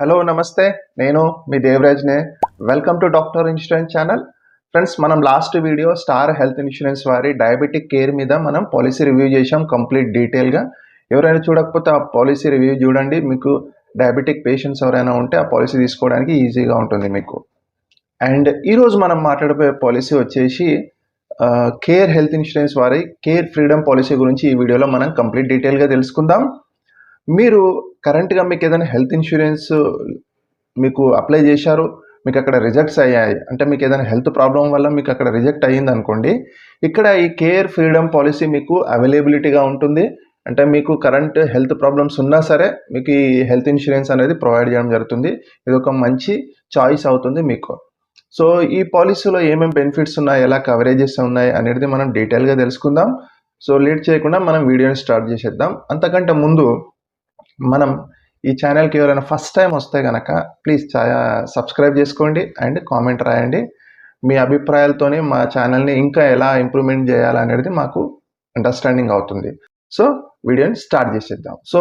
Hello నమస్తే నేను మీ దేవరాజ్నే welcome to doctor insurance channel. Friends, మనం last video star health insurance వారి డయాబెటిక్ కేర్ మీద మనం పాలసీ రివ్యూ చేసాం కంప్లీట్ డీటెయిల్గా. ఎవరైనా చూడకపోతే ఆ పాలసీ రివ్యూ చూడండి. మీకు డయాబెటిక్ పేషెంట్స్ ఎవరైనా ఉంటే ఆ పాలసీ తీసుకోవడానికి ఈజీగా ఉంటుంది మీకు. అండ్ ఈరోజు మనం మాట్లాడబోయే పాలసీ వచ్చేసి కేర్ హెల్త్ ఇన్సూరెన్స్ వారి కేర్ ఫ్రీడమ్ పాలసీ గురించి ఈ వీడియోలో మనం కంప్లీట్ డీటెయిల్గా తెలుసుకుందాం. మీరు కరెంట్గా మీకు ఏదైనా హెల్త్ ఇన్సూరెన్స్ మీకు అప్లై చేశారు, మీకు అక్కడ రిజెక్ట్స్ అయ్యాయి అంటే మీకు ఏదైనా హెల్త్ ప్రాబ్లం వల్ల మీకు అక్కడ రిజెక్ట్ అయ్యింది అనుకోండి, ఇక్కడ ఈ కేర్ ఫ్రీడమ్ పాలసీ మీకు అవైలబిలిటీగా ఉంటుంది. అంటే మీకు కరెంట్ హెల్త్ ప్రాబ్లమ్స్ ఉన్నా సరే మీకు ఈ హెల్త్ ఇన్సూరెన్స్ అనేది ప్రొవైడ్ చేయడం జరుగుతుంది. ఇది ఒక మంచి చాయిస్ అవుతుంది మీకు. సో ఈ పాలసీలో ఏమేమి బెనిఫిట్స్ ఉన్నాయి, ఎలా కవరేజెస్ ఉన్నాయి అనేది మనం డీటెయిల్గా తెలుసుకుందాం. సో లేట్ చేయకుండా మనం వీడియోని స్టార్ట్ చేసేద్దాం. అంతకంటే ముందు మనం ఈ ఛానల్కి ఎవరైనా ఫస్ట్ టైం వస్తే కనుక ప్లీజ్ సబ్స్క్రైబ్ చేసుకోండి అండ్ కామెంట్ రాయండి. మీ అభిప్రాయాలతోనే మా ఛానల్ని ఇంకా ఎలా ఇంప్రూవ్మెంట్ చేయాలనేది మాకు అండర్స్టాండింగ్ అవుతుంది. సో వీడియోని స్టార్ట్ చేసేద్దాం. సో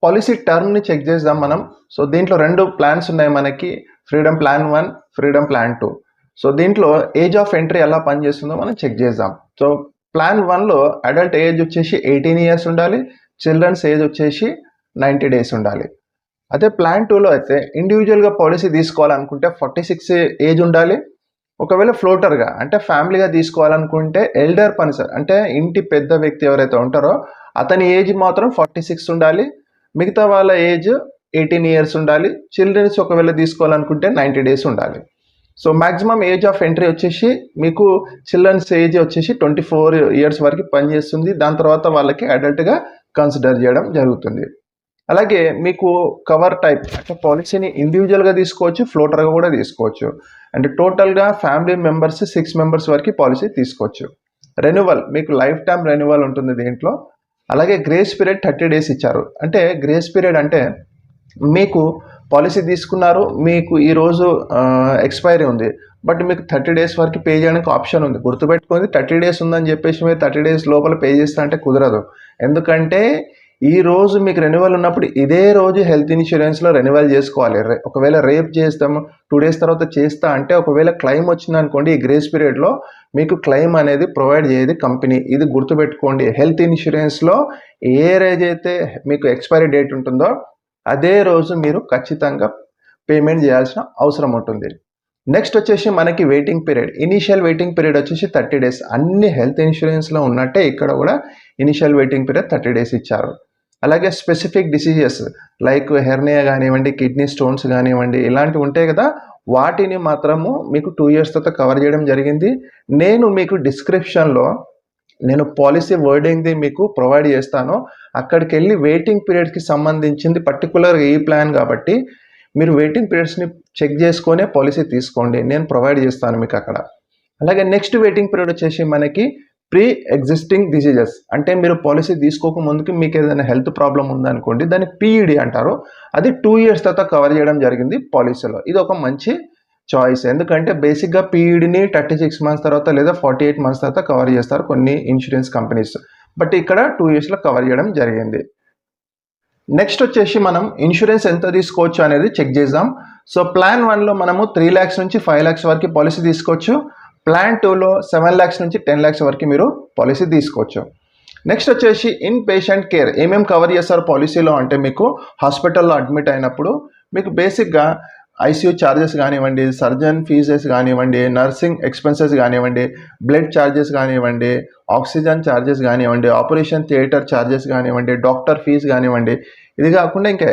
పాలసీ టర్మ్ని చెక్ చేద్దాం మనం. సో దీంట్లో రెండు ప్లాన్స్ ఉన్నాయి మనకి, freedom plan 1, freedom plan 2. So దీంట్లో ఏజ్ ఆఫ్ ఎంట్రీ ఎలా పనిచేస్తుందో మనం చెక్ చేద్దాం. సో ప్లాన్ 1లో అడల్ట్ ఏజ్ వచ్చేసి 18 years ఉండాలి, చిల్డ్రన్స్ ఏజ్ వచ్చేసి 90 days ఉండాలి. అదే ప్లాన్ 2లో అయితే ఇండివిజువల్గా పాలసీ తీసుకోవాలనుకుంటే 46 ఏజ్ ఉండాలి. ఒకవేళ ఫ్లోటర్గా అంటే ఫ్యామిలీగా తీసుకోవాలనుకుంటే ఎల్డర్ పర్సన్ అంటే ఇంటి పెద్ద వ్యక్తి ఎవరైతే ఉంటారో అతని ఏజ్ మాత్రం 46 ఉండాలి. మిగతా వాళ్ళ ఏజ్ 18 years ఉండాలి. చిల్డ్రన్స్ ఒకవేళ తీసుకోవాలనుకుంటే 90 days ఉండాలి. So maximum age of entry వచ్చేసి మీకు చిల్డ్రన్స్ ఏజ్ వచ్చేసి 24 years వరకు పనిచేస్తుంది. దాని తర్వాత వాళ్ళకి అడల్ట్గా కన్సిడర్ చేయడం జరుగుతుంది. అలాగే మీకు కవర్ టైప్ అంటే పాలసీని ఇండివిజువల్గా తీసుకోవచ్చు, ఫ్లోటర్గా కూడా తీసుకోవచ్చు. అంటే టోటల్గా ఫ్యామిలీ మెంబర్స్ 6 members వరకు పాలసీ తీసుకోవచ్చు. రెన్యువల్ మీకు లైఫ్ టైం రెన్యువల్ ఉంటుంది దీంట్లో. అలాగే గ్రేస్ పీరియడ్ 30 days ఇచ్చారు. అంటే గ్రేస్ పీరియడ్ అంటే మీకు పాలసీ తీసుకున్నారు, మీకు ఈరోజు ఎక్స్పైరీ ఉంది, బట్ మీకు 30 days వరకు పే చేయడానికి ఆప్షన్ ఉంది. గుర్తుపెట్టుకోండి, 30 days ఉందని చెప్పేసి మీరు 30 days లోపల పే చేస్తా అంటే కుదరదు. ఎందుకంటే ఈ రోజు మీకు రెన్యువల్ ఉన్నప్పుడు ఇదే రోజు హెల్త్ ఇన్సూరెన్స్లో రెన్యువల్ చేసుకోవాలి. ఒకవేళ రేపు చేస్తాము 2 days తర్వాత చేస్తా అంటే ఒకవేళ క్లెయిమ్ వచ్చిందనుకోండి, ఈ గ్రేస్ పీరియడ్లో మీకు క్లెయిమ్ అనేది ప్రొవైడ్ చేయదు కంపెనీ. ఇది గుర్తుపెట్టుకోండి. హెల్త్ ఇన్సూరెన్స్లో ఏ రోజు అయితే మీకు ఎక్స్పైరీ డేట్ ఉంటుందో అదే రోజు మీరు ఖచ్చితంగా పేమెంట్ చేయాల్సిన అవసరం ఉంటుంది. నెక్స్ట్ వచ్చేసి మనకి waiting period, initial waiting period వచ్చేసి 30 days. అన్ని హెల్త్ ఇన్సూరెన్స్లో ఉన్నట్టే ఇక్కడ కూడా ఇనిషియల్ వెయిటింగ్ పీరియడ్ 30 days ఇచ్చారు. అలాగే స్పెసిఫిక్ డిసీజెస్ లైక్ హెర్నియా కానివ్వండి, కిడ్నీ స్టోన్స్ కానివ్వండి, ఇలాంటివి ఉంటాయి కదా, వాటిని మాత్రము మీకు 2 years తర్వాత కవర్ చేయడం జరిగింది. నేను మీకు డిస్క్రిప్షన్లో నేను పాలసీ వర్డింగ్ది మీకు ప్రొవైడ్ చేస్తాను. అక్కడికి వెళ్ళి వెయిటింగ్ పీరియడ్కి సంబంధించింది పర్టికులర్గా ఈ ప్లాన్ కాబట్టి మీరు వెయిటింగ్ పీరియడ్స్ని చెక్ చేసుకొనే పాలసీ తీసుకోండి, నేను ప్రొవైడ్ చేస్తాను మీకు అక్కడ. అలాగే నెక్స్ట్ వెయిటింగ్ పీరియడ్ వచ్చేసి మనకి ప్రీ ఎగ్జిస్టింగ్ డిసీజెస్. అంటే మీరు పాలసీ తీసుకోక ముందుకి మీకు ఏదైనా హెల్త్ ప్రాబ్లం ఉందనుకోండి, దాన్ని పీఈడి అంటారు. అది 2 years తర్వాత కవర్ చేయడం జరిగింది పాలసీలో. ఇది ఒక మంచి చాయిస్. ఎందుకంటే బేసిక్గా పీఈడిని 36 months తర్వాత లేదా 48 months తర్వాత కవర్ చేస్తారు కొన్ని ఇన్సూరెన్స్ కంపెనీస్, బట్ ఇక్కడ 2 yearsలో కవర్ చేయడం జరిగింది. నెక్స్ట్ వచ్చేసి మనం ఇన్సూరెన్స్ ఎంత తీసుకోవచ్చు అనేది చెక్ చేద్దాం. సో ప్లాన్ 1లో మనము 3 lakhs నుంచి 5 lakhs వరకు పాలసీ తీసుకోవచ్చు. ప్లాన్ 2లో 7 lakhs నుంచి 10 lakhs వరకు మీరు పాలసీ తీసుకోవచ్చు. నెక్స్ట్ వచ్చేసి ఇన్ పేషెంట్ కేర్ ఏమేమి కవర్ చేస్తారు పాలసీలో అంటే మీకు హాస్పిటల్లో అడ్మిట్ అయినప్పుడు మీకు బేసిక్గా ఐసీయూ ఛార్జెస్ కానివ్వండి, సర్జన్ ఫీజెస్ కానివ్వండి, నర్సింగ్ ఎక్స్పెన్సెస్ కానివ్వండి, బ్లడ్ ఛార్జెస్ కానివ్వండి, ఆక్సిజన్ ఛార్జెస్ కానివ్వండి, ఆపరేషన్ థియేటర్ ఛార్జెస్ కానివ్వండి, డాక్టర్ ఫీజు కానివ్వండి, ఇది కాకుండా ఇంకా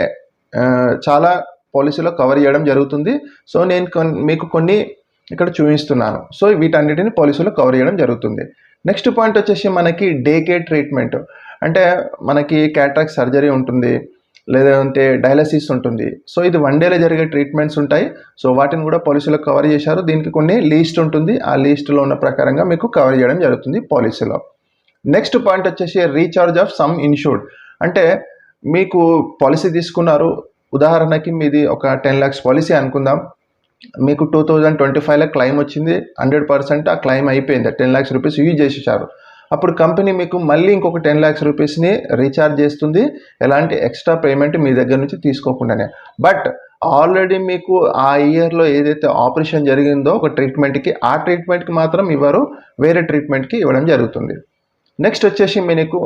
చాలా పాలసీలో కవర్ చేయడం జరుగుతుంది. సో నేను మీకు కొన్ని ఇక్కడ చూపిస్తున్నాను. సో వీటన్నిటిని పాలసీలో కవర్ చేయడం జరుగుతుంది. నెక్స్ట్ పాయింట్ వచ్చేసి మనకి డే కేర్ ట్రీట్మెంట్. అంటే మనకి క్యాట్రాక్ట్ సర్జరీ ఉంటుంది, లేదంటే డయాలసిస్ ఉంటుంది. సో ఇది 1 dayలో జరిగే ట్రీట్మెంట్స్ ఉంటాయి. సో వాటిని కూడా పాలసీలో కవర్ చేశారు. దీనికి కొన్ని లీస్ట్ ఉంటుంది, ఆ లీస్ట్లో ఉన్న ప్రకారంగా మీకు కవర్ చేయడం జరుగుతుంది పాలసీలో. నెక్స్ట్ పాయింట్ వచ్చేసి రీఛార్జ్ ఆఫ్ సమ్ ఇన్సూర్డ్. అంటే మీకు పాలసీ తీసుకున్నారు, ఉదాహరణకి మీది ఒక 10 lakhs పాలసీ అనుకుందాం, మీకు 2025లో క్లెయిమ్ వచ్చింది, 100% ఆ క్లెయిమ్ అయిపోయింది, 10 lakhs rupees యూజ్ చేసేసారు. అప్పుడు కంపెనీ మీకు మళ్ళీ ఇంకొక 10 lakhs rupeesని రీఛార్జ్ చేస్తుంది, ఎలాంటి ఎక్స్ట్రా పేమెంట్ మీ దగ్గర నుంచి తీసుకోకుండానే. బట్ ఆల్రెడీ మీకు ఆ ఇయర్లో ఏదైతే ఆపరేషన్ జరిగిందో ఒక ట్రీట్మెంట్కి, ఆ ట్రీట్మెంట్కి మాత్రం ఇవ్వరు, వేరే ట్రీట్మెంట్కి ఇవ్వడం జరుగుతుంది. నెక్స్ట్ వచ్చేసి మీకు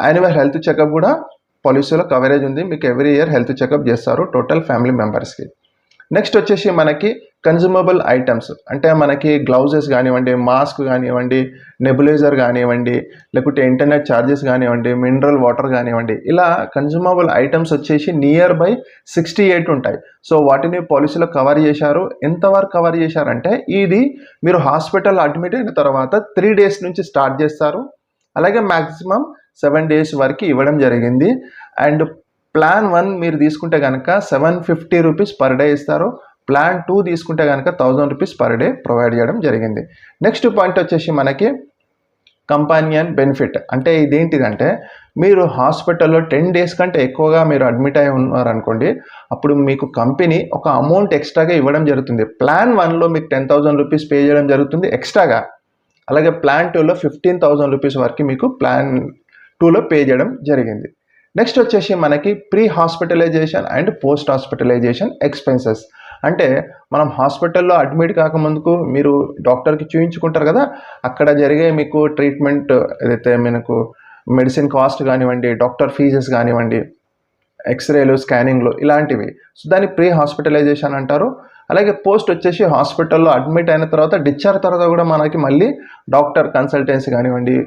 యాన్యువల్ హెల్త్ చెకప్ కూడా పాలసీలో కవరేజ్ ఉంది. మీకు ఎవ్రీ ఇయర్ హెల్త్ చెకప్ చేస్తారు టోటల్ ఫ్యామిలీ మెంబర్స్కి. నెక్స్ట్ వచ్చేసి మనకి కన్జ్యూమబుల్ ఐటమ్స్, అంటే మనకి గ్లౌజెస్ కానివ్వండి, మాస్క్ కానివ్వండి, నెబులైజర్ కానివ్వండి, లేకుంటే ఇంటర్నెట్ ఛార్జెస్ కానివ్వండి, మినరల్ వాటర్ కానివ్వండి, ఇలా కన్జ్యూమబుల్ ఐటమ్స్ వచ్చేసి నియర్ బై 68 ఉంటాయి. సో వాటిని పాలసీలో కవర్ చేశారు. ఎంతవరకు కవర్ చేశారంటే, ఇది మీరు హాస్పిటల్ అడ్మిట్ అయిన తర్వాత 3 days నుంచి స్టార్ట్ చేస్తారు. అలాగే మ్యాక్సిమం 7 days వరకు ఇవ్వడం జరిగింది. అండ్ ప్లాన్ 1 మీరు తీసుకుంటే కనుక 750 రూపీస్ పర్ డే ఇస్తారు. ప్లాన్ 2 తీసుకుంటే కనుక 1000 రూపీస్ పర్ డే ప్రొవైడ్ చేయడం జరిగింది. నెక్స్ట్ పాయింట్ వచ్చేసి మనకి కంపానియన్ బెనిఫిట్. అంటే ఇదేంటిదంటే, మీరు హాస్పిటల్లో 10 days కంటే ఎక్కువగా మీరు అడ్మిట్ అయి ఉన్నారనుకోండి, అప్పుడు మీకు కంపెనీ ఒక అమౌంట్ ఎక్స్ట్రాగా ఇవ్వడం జరుగుతుంది. ప్లాన్ 1లో మీకు 10,000 రూపీస్ పే చేయడం జరుగుతుంది ఎక్స్ట్రాగా. అలాగే ప్లాన్ 2లో 15,000 రూపీస్ వరకు మీకు ప్లాన్ 2లో పే చేయడం జరిగింది. నెక్స్ట్ వచ్చేసి మనకి pre hospitalisation and post hospitalisation expenses. అంటే మనం హాస్పిటల్లో అడ్మిట్ కాకముందుకు మీరు డాక్టర్కి చూయించుకుంటారు కదా, అక్కడ జరిగే మీకు ట్రీట్మెంట్ ఏదైతే మనకు మెడిసిన్ కాస్ట్ కానివ్వండి, డాక్టర్ ఫీజెస్ కానివ్వండి, ఎక్స్రేలు, స్కానింగ్లు ఇలాంటివి, సో దాన్ని ప్రీ హాస్పిటలైజేషన్ అంటారు. అలాగే పోస్ట్ వచ్చేసి హాస్పిటల్లో అడ్మిట్ అయిన తర్వాత డిశ్చార్జ్ తర్వాత కూడా మనకి మళ్ళీ డాక్టర్ కన్సల్టెన్సీ కానివ్వండి,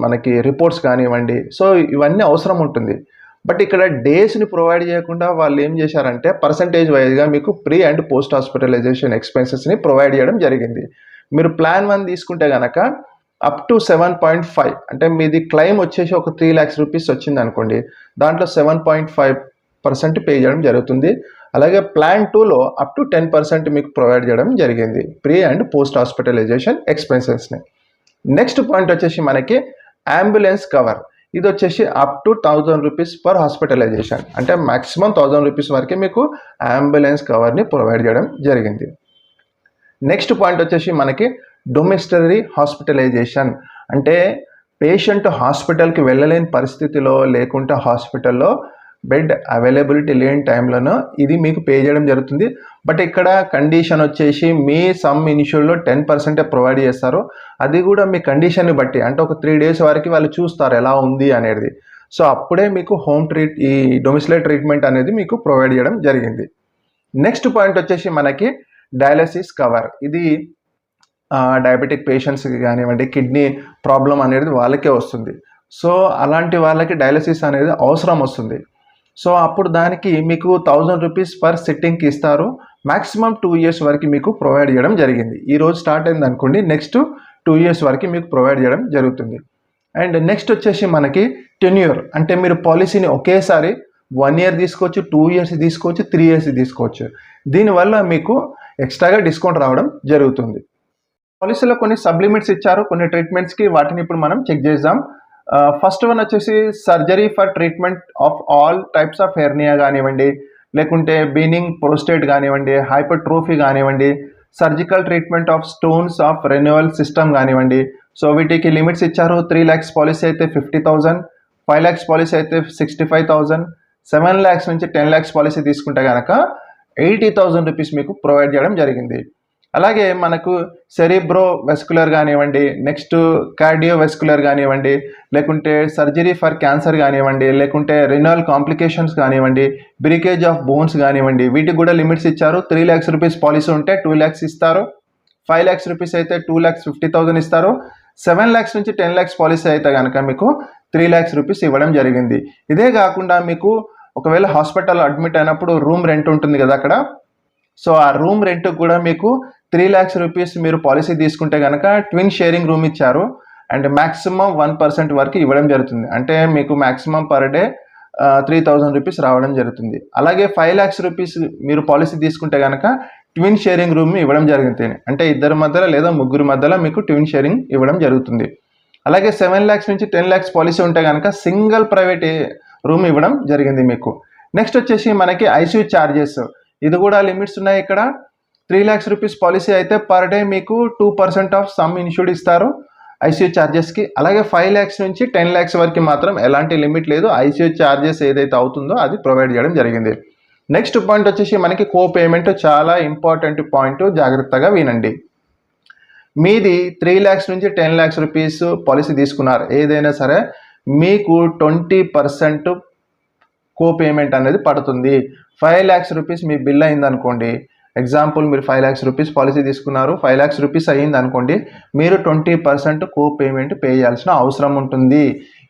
మనకి రిపోర్ట్స్ కానివ్వండి, సో ఇవన్నీ అవసరం ఉంటుంది. బట్ ఇక్కడ డేస్ని ప్రొవైడ్ చేయకుండా వాళ్ళు ఏం చేశారంటే పర్సంటేజ్ వైజ్గా మీకు ప్రీ అండ్ పోస్ట్ హాస్పిటలైజేషన్ ఎక్స్పెన్సెస్ని ప్రొవైడ్ చేయడం జరిగింది. మీరు ప్లాన్ 1 తీసుకుంటే కనుక అప్ టు 7.5, అంటే మీది క్లెయిమ్ వచ్చేసి ఒక 3 lakhs రూపీస్ వచ్చింది అనుకోండి, దాంట్లో 7.5% పే చేయడం జరుగుతుంది. అలాగే ప్లాన్ 2లో అప్ టు 10% మీకు ప్రొవైడ్ చేయడం జరిగింది ప్రీ అండ్ పోస్ట్ హాస్పిటలైజేషన్ ఎక్స్పెన్సెస్ని. నెక్స్ట్ పాయింట్ వచ్చేసి మనకి అంబులెన్స్ కవర్. ఇది వచ్చేసి up to 1000 rupees per hospitalisation, అంటే మ్యాక్సిమం 1000 రూపీస్ వరకే మీకు అంబులెన్స్ కవర్ని ప్రొవైడ్ చేయడం జరిగింది. నెక్స్ట్ పాయింట్ వచ్చేసి మనకి డొమెస్టరీ హాస్పిటలైజేషన్. అంటే పేషెంట్ హాస్పిటల్కి వెళ్ళలేని పరిస్థితిలో, లేకుంటే హాస్పిటల్లో బెడ్ అవైలబిలిటీ లేని టైంలోనూ ఇది మీకు పే చేయడం జరుగుతుంది. బట్ ఇక్కడ కండిషన్ వచ్చేసి మీ సమ్ ఇనిషియల్లో 10% ప్రొవైడ్ చేస్తారు. అది కూడా మీ కండిషన్ని బట్టి, అంటే ఒక 3 days వరకు వాళ్ళు చూస్తారు ఎలా ఉంది అనేది. సో అప్పుడే మీకు ఈ డొమిసిలరీ ట్రీట్మెంట్ అనేది మీకు ప్రొవైడ్ చేయడం జరిగింది. నెక్స్ట్ పాయింట్ వచ్చేసి మనకి డయాలసిస్ కవర్. ఇది డయాబెటిక్ పేషెంట్స్కి కానివ్వండి, కిడ్నీ ప్రాబ్లం అనేది వాళ్ళకే వస్తుంది. సో అలాంటి వాళ్ళకి డయాలసిస్ అనేది అవసరం వస్తుంది. సో అప్పుడు దానికి మీకు 1000 రూపీస్ పర్ సిట్టింగ్కి ఇస్తారు. మ్యాక్సిమం 2 years వరకు మీకు ప్రొవైడ్ చేయడం జరిగింది. ఈరోజు స్టార్ట్ అయింది అనుకోండి, నెక్స్ట్ 2 years వరకు మీకు ప్రొవైడ్ చేయడం జరుగుతుంది. అండ్ నెక్స్ట్ వచ్చేసి మనకి టెన్యూర్. అంటే మీరు పాలసీని ఒకేసారి 1 year తీసుకోవచ్చు, 2 years తీసుకోవచ్చు, 3 years తీసుకోవచ్చు. దీనివల్ల మీకు ఎక్స్ట్రాగా డిస్కౌంట్ రావడం జరుగుతుంది. పాలసీలో కొన్ని సబ్లిమిట్స్ ఇచ్చారు కొన్ని ట్రీట్మెంట్స్కి, వాటిని ఇప్పుడు మనం చెక్ చేద్దాం. ఫస్ట్ వన్ వచ్చేసి surgery for treatment of all types of hernia కానివ్వండి, లేకుంటే బీనింగ్ ప్రోస్టేట్ కానివ్వండి, హైపర్ట్రోఫీ కానివ్వండి, surgical treatment of stones of renewal system కానివ్వండి. సో వీటికి లిమిట్స్ ఇచ్చారు. 3 lakhs పాలసీ అయితే 50,000, 5 lakhs పాలసీ అయితే 65,000, 7 lakhs నుంచి 10 lakhs పాలసీ తీసుకుంటే కనుక 80,000 రూపీస్ మీకు ప్రొవైడ్ చేయడం జరిగింది. అలాగే మనకు సెరిబ్రో వెస్కులర్ కానివ్వండి, నెక్స్ట్ కార్డియో వెస్కులర్ కానివ్వండి, లేకుంటే సర్జరీ ఫర్ క్యాన్సర్ కానివ్వండి, లేకుంటే రినల్ కాంప్లికేషన్స్ కానివ్వండి, బ్రేకేజ్ ఆఫ్ బోన్స్ కానివ్వండి, వీటికి కూడా లిమిట్స్ ఇచ్చారు. 3 lakhs రూపీస్ పాలసీ ఉంటే 2 lakhs ఇస్తారు, 5 lakhs రూపీస్ అయితే 2,50,000 ఇస్తారు, 7 lakhs నుంచి 10 lakhs పాలసీ అయితే కనుక మీకు 3 lakhs రూపీస్ ఇవ్వడం జరిగింది. ఇదే కాకుండా మీకు ఒకవేళ హాస్పిటల్ అడ్మిట్ అయినప్పుడు రూమ్ రెంట్ ఉంటుంది కదా అక్కడ, సో ఆ రూమ్ రెంట్ కూడా మీకు 3 lakhs రూపీస్ మీరు పాలసీ తీసుకుంటే కనుక ట్విన్ షేరింగ్ రూమ్ ఇచ్చారు. అండ్ మ్యాక్సిమం 1% వరకు ఇవ్వడం జరుగుతుంది. అంటే మీకు మ్యాక్సిమం పర్ డే 3,000 రూపీస్ రావడం జరుగుతుంది. అలాగే 5 lakhs రూపీస్ మీరు పాలసీ తీసుకుంటే కనుక ట్విన్ షేరింగ్ రూమ్ ఇవ్వడం జరుగుతుంది. అంటే ఇద్దరి మధ్యలో లేదా ముగ్గురు మధ్యలో మీకు ట్విన్ షేరింగ్ ఇవ్వడం జరుగుతుంది. అలాగే 7 lakhs నుంచి 10 lakhs పాలసీ ఉంటే కనుక సింగిల్ ప్రైవేట్ రూమ్ ఇవ్వడం జరిగింది మీకు. నెక్స్ట్ వచ్చేసి మనకి ఐసీయూ ఛార్జెస్. ఇది కూడా లిమిట్స్ ఉన్నాయి ఇక్కడ. 3 lakhs రూపీస్ పాలసీ అయితే పర్ డే మీకు 2% ఆఫ్ సమ్ ఇన్సూర్డ్ ఇస్తారు ఐసీయూ ఛార్జెస్కి. అలాగే 5 lakhs నుంచి 10 lakhs వరకు మాత్రం ఎలాంటి లిమిట్ లేదు. ఐసీయూ ఛార్జెస్ ఏదైతే అవుతుందో అది ప్రొవైడ్ చేయడం జరిగింది. నెక్స్ట్ పాయింట్ వచ్చేసి మనకి కో పేమెంట్, చాలా ఇంపార్టెంట్ పాయింట్, జాగ్రత్తగా వినండి. మీది 3 lakhs నుంచి 10 lakhs రూపీస్ పాలసీ తీసుకున్నారు, ఏదైనా సరే మీకు 20% కో పేమెంట్ అనేది పడుతుంది. 5 lakhs రూపీస్ మీ బిల్ అయింది అనుకోండి, ఎగ్జాంపుల్ మీరు 5 lakhs రూపీస్ పాలసీ తీసుకున్నారు, 5 lakhs రూపీస్ అయ్యింది అనుకోండి, మీరు 20% కో పేమెంట్ పే చేయాల్సిన అవసరం ఉంటుంది.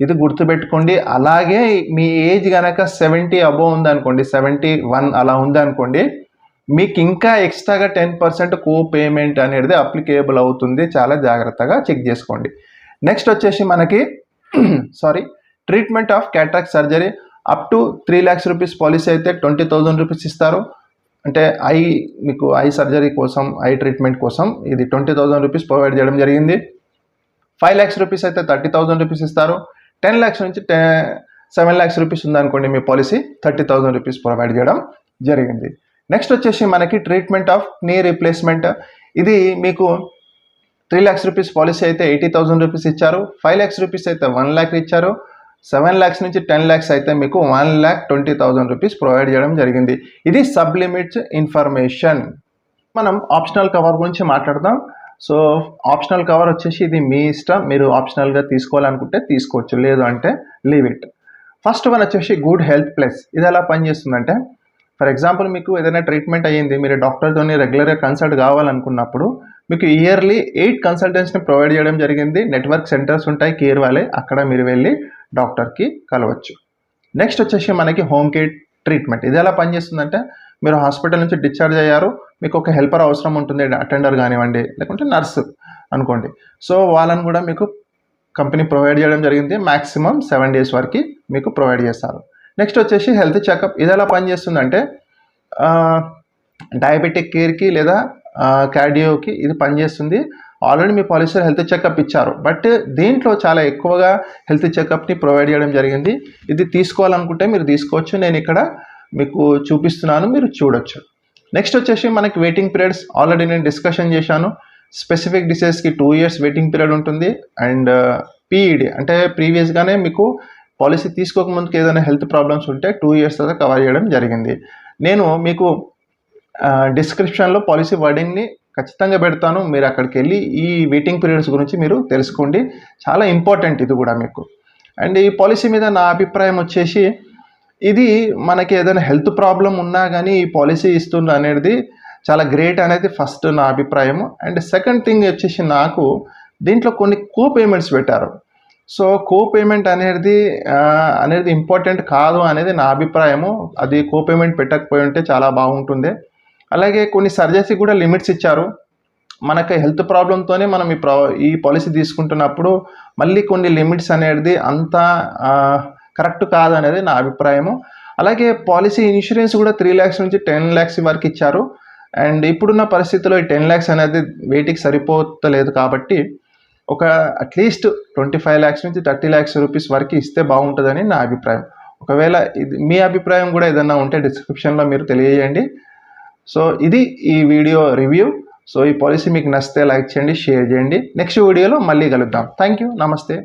ఇది గుర్తుపెట్టుకోండి. అలాగే మీ ఏజ్ కనుక 70 అబోవ్ ఉందనుకోండి, 71 అలా ఉందనుకోండి, మీకు ఇంకా ఎక్స్ట్రాగా 10% కో పేమెంట్ అనేది అప్లికేబుల్ అవుతుంది. చాలా జాగ్రత్తగా చెక్ చేసుకోండి. నెక్స్ట్ వచ్చేసి మనకి treatment of cataract surgery up to 3 lakhs rupees policy అయితే 20,000 రూపీస్ ఇస్తారు. అంటే మీకు ఐ సర్జరీ కోసం, ఐ ట్రీట్మెంట్ కోసం ఇది 20,000 రూపీస్ ప్రొవైడ్ చేయడం జరిగింది. 5 lakhs రూపీస్ అయితే 30,000 రూపీస్ ఇస్తారు. 10 lakhs నుంచి 7 lakhs రూపీస్ ఉందనుకోండి మీ పాలసీ, 30,000 రూపీస్ ప్రొవైడ్ చేయడం జరిగింది. నెక్స్ట్ వచ్చేసి మనకి ట్రీట్మెంట్ ఆఫ్ నీ రీప్లేస్మెంట్. ఇది మీకు 3 lakhs రూపీస్ పాలసీ అయితే 80,000 రూపీస్ ఇచ్చారు. 5 lakhs రూపీస్ అయితే 1 lakh ఇచ్చారు. 7 lakhs నుంచి 10 lakhs అయితే మీకు 1,20,000 రూపీస్ ప్రొవైడ్ చేయడం జరిగింది. ఇది సబ్ లిమిట్స్ ఇన్ఫర్మేషన్. మనం ఆప్షనల్ కవర్ గురించి మాట్లాడదాం. సో ఆప్షనల్ కవర్ వచ్చేసి ఇది మీ ఇష్టం, మీరు ఆప్షనల్గా తీసుకోవాలనుకుంటే తీసుకోవచ్చు, లేదు అంటే లీవ్ ఇట్. ఫస్ట్ వన్ వచ్చేసి గుడ్ హెల్త్ ప్లస్. ఇది ఎలా పనిచేస్తుందంటే, ఫర్ ఎగ్జాంపుల్ మీకు ఏదైనా ట్రీట్మెంట్ అయ్యింది, మీరు డాక్టర్తో రెగ్యులర్గా కన్సల్ట్ కావాలనుకున్నప్పుడు మీకు ఇయర్లీ 8 కన్సల్టెంట్స్ని ప్రొవైడ్ చేయడం జరిగింది. నెట్వర్క్ సెంటర్స్ ఉంటాయి, కేర్ వాళ్ళే, అక్కడ మీరు వెళ్ళి డాక్టర్కి కలవచ్చు. నెక్స్ట్ వచ్చేసి మనకి హోమ్ కేర్ ట్రీట్మెంట్. ఇది ఎలా పనిచేస్తుందంటే, మీరు హాస్పిటల్ నుంచి డిశ్చార్జ్ అయ్యారు, మీకు ఒక హెల్పర్ అవసరం ఉంటుంది, అటెండర్ కానివ్వండి, లేకుంటే నర్సు అనుకోండి. సో వాళ్ళని కూడా మీకు కంపెనీ ప్రొవైడ్ చేయడం జరిగింది. మ్యాక్సిమం 7 days వరకు మీకు ప్రొవైడ్ చేస్తారు. నెక్స్ట్ వచ్చేసి హెల్త్ చెకప్. ఇది ఎలా పనిచేస్తుందంటే, డయాబెటిక్ కేర్కి లేదా కార్డియోకి ఇది పనిచేస్తుంది. ఆల్రెడీ మీ పాలసీలో హెల్త్ చెకప్ ఇచ్చారు, బట్ దీంట్లో చాలా ఎక్కువగా హెల్త్ చెకప్ని ప్రొవైడ్ చేయడం జరిగింది. ఇది తీసుకోవాలనుకుంటే మీరు తీసుకోవచ్చు, నేను ఇక్కడ మీకు చూపిస్తున్నాను, మీరు చూడొచ్చు. నెక్స్ట్ వచ్చేసి మనకి వెయిటింగ్ పీరియడ్స్ ఆల్రెడీ నేను డిస్కషన్ చేశాను. స్పెసిఫిక్ డిసీజెస్కి 2 years వెయిటింగ్ పీరియడ్ ఉంటుంది. అండ్ పీఈడి అంటే ప్రీవియస్గానే మీకు పాలసీ తీసుకోకముందుకు ఏదైనా హెల్త్ ప్రాబ్లమ్స్ ఉంటే 2 years తర్వాత కవర్ చేయడం జరిగింది. నేను మీకు డిస్క్రిప్షన్లో పాలసీ వర్డింగ్ని ఖచ్చితంగా పెడతాను, మీరు అక్కడికి వెళ్ళి ఈ వెయిటింగ్ పీరియడ్స్ గురించి మీరు తెలుసుకోండి. చాలా ఇంపార్టెంట్ ఇది కూడా మీకు. అండ్ ఈ పాలసీ మీద నా అభిప్రాయం వచ్చేసి, ఇది మనకి ఏదైనా హెల్త్ ప్రాబ్లం ఉన్నా కానీ ఈ పాలసీ ఇస్తుంది అనేది చాలా గ్రేట్ అనేది ఫస్ట్ నా అభిప్రాయం. అండ్ సెకండ్ థింగ్ వచ్చేసి, నాకు దీంట్లో కొన్ని కో పేమెంట్స్ పెట్టారు. సో కో పేమెంట్ అనేది ఇంపార్టెంట్ కాదు అనేది నా అభిప్రాయము. అది కో పేమెంట్ పెట్టకపోయి ఉంటే చాలా బాగుంటుంది. అలాగే కొన్ని సర్జరీకి కూడా లిమిట్స్ ఇచ్చారు. మనకి హెల్త్ ప్రాబ్లంతోనే మనం ఈ పాలసీ తీసుకుంటున్నప్పుడు మళ్ళీ కొన్ని లిమిట్స్ అనేది అంత కరెక్ట్ కాదు అనేది నా అభిప్రాయము. అలాగే పాలసీ ఇన్సూరెన్స్ కూడా 3 lakhs నుంచి 10 lakhs వరకు ఇచ్చారు. అండ్ ఇప్పుడున్న పరిస్థితిలో ఈ 10 lakhs అనేది వెయిట్కి సరిపోతలేదు కాబట్టి ఒక అట్లీస్ట్ 25 lakhs నుంచి 30 lakhs రూపీస్ వరకు ఇస్తే బాగుంటుందని నా అభిప్రాయం. ఒకవేళ ఇది మీ అభిప్రాయం కూడా ఏదైనా ఉంటే డిస్క్రిప్షన్లో మీరు తెలియజేయండి. సో ఇది ఈ వీడియో రివ్యూ. సో ఈ పాలసీ మీకు నచ్చితే లైక్ చేయండి, షేర్ చేయండి. నెక్స్ట్ వీడియోలో మళ్ళీ కలుద్దాం. థ్యాంక్ యూ, నమస్తే.